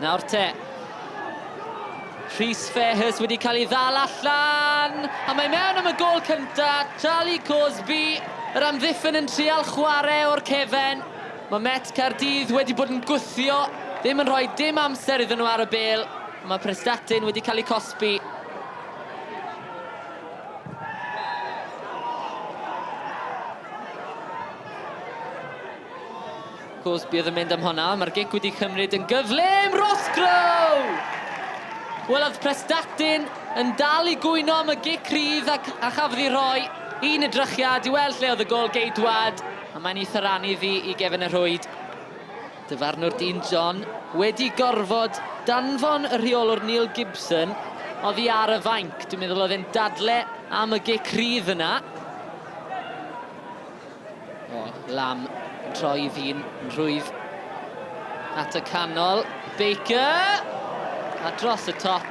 Nawr te. Rhys Fehys wedi cael ei ddal allan. A mae mewn am y gol cynta. Charlie Cosby. Yr amddiffyn yn trial chwarae o'r cefen. Mae Met Caerdydd wedi bod yn gwthio. Ddim yn rhoi dim amser iddyn nhw ar y bêl. Mae Prestatyn wedi cael ei cosbi. Cosby oedd yn mynd am hwnna. Mae'r gic wedi cymryd yn gyflym. Rosgrow! Wel, oedd Prestatyn yn dal i gwyno am y gic rydd a chafodd ei roi un edrychiad i weld lle oedd y gol geidwad. A mae'n eitha rannu ddi i gefn y rhwyd. Dyfarnwr Dean John wedi gorfod danfon y rheolwr Neil Gibson oddi ar y fainc. Dwi'n meddwl oedd e'n dadle am y gic rydd yna. O, Lam yn troi ddyn yn rhwydd at y canol. Baker! A dros y top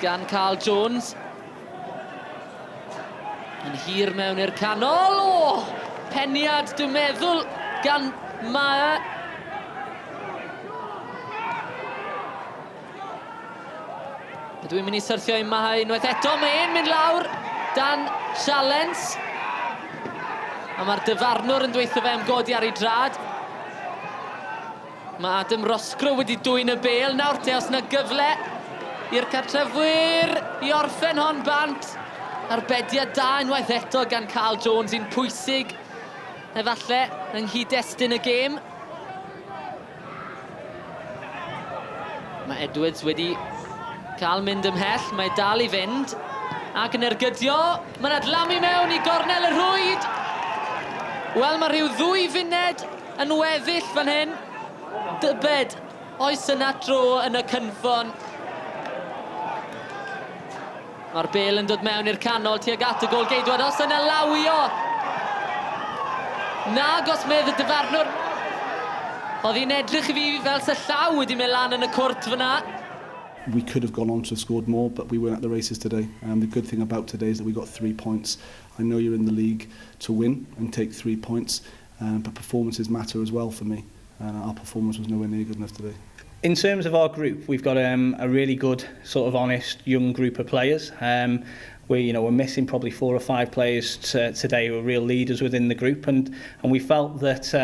gan Carl Jones. Yn hir mewn i'r canol. O! Peniad, dwi'n meddwl, gan Mae. Dwi'n mynd i syrthio i Mae unwaith eto. Mae e'n mynd lawr dan Sialens. A mae'r dyfarnwr yn dweithio fe am godi ar ei drad. Mae Adam Rosgrow wedi dwyn y bêl. Nawr te, os yna gyfle i'r cartrefwyr i orffen hon bant. Arbediad da unwaith eto gan Carl Jones, un pwysig efallai yng nghyd-destun y gêm. Mae Edwards wedi cael mynd ymhell, mae dal i fynd. Ac yn ergydio, mae'n adlamu mewn i gornel y rhwyd. Wel, mae rhyw 2 funed yn weddill fan hyn. Dybed, oes yna tro yn y cynffon. Mae'r bêl yn dod mewn i'r canol tuag at y gol geidwad. Os yna lawio. Nag os medd y dyfarnwr. Oedd hi'n edrych i fi fel sy llaw wedi mynd lan yn y cwrt fyna. We could have gone on to have scored more, but we weren't at the races today. The good thing about today is that we got 3 points. I know you're in the league to win and take 3 points, but performances matter as well for me. And our performance was nowhere near good enough today. In terms of our group, we've got a really good, sort of honest, young group of players. We're missing probably 4 or 5 players today who are real leaders within the group, and we felt that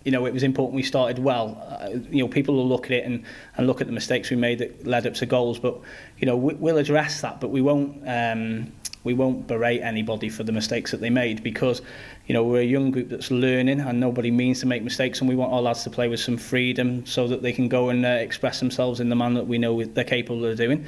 it was important we started well. People will look at it and look at the mistakes we made that led up to goals, but we'll address that, but we won't berate anybody for the mistakes that they made, because we're a young group that's learning and nobody means to make mistakes, and we want our lads to play with some freedom so that they can go and express themselves in the manner that we know they're capable of doing.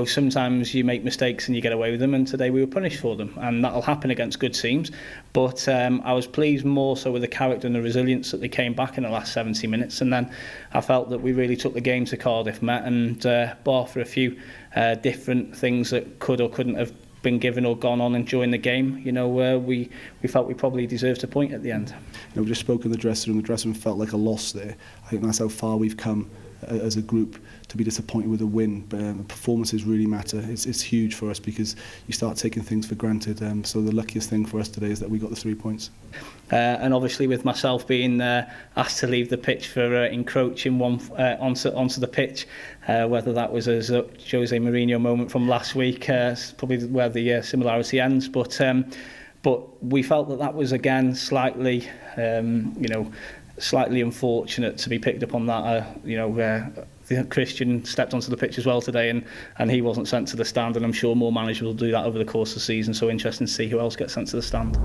Sometimes you make mistakes and you get away with them, and today we were punished for them, and that'll happen against good teams. But I was pleased more so with the character and the resilience that they came back in the last 70 minutes, and then I felt that we really took the game to Cardiff, Met, and bar for a few different things that could or couldn't have been given or gone on and during the game, we felt we probably deserved a point at the end. We just spoke in the dressing room. The dressing room felt like a loss there. I think that's how far we've come as a group, to be disappointed with a win. But performances really matter. It's huge for us because you start taking things for granted. So the luckiest thing for us today is that we got the 3 points. And obviously with myself being asked to leave the pitch for encroaching onto the pitch, whether that was a Jose Mourinho moment from last week, probably where the similarity ends, but we felt that was again slightly unfortunate to be picked up on that. Christian stepped onto the pitch as well today, and he wasn't sent to the stand, and I'm sure more managers will do that over the course of the season, so interesting to see who else gets sent to the stand.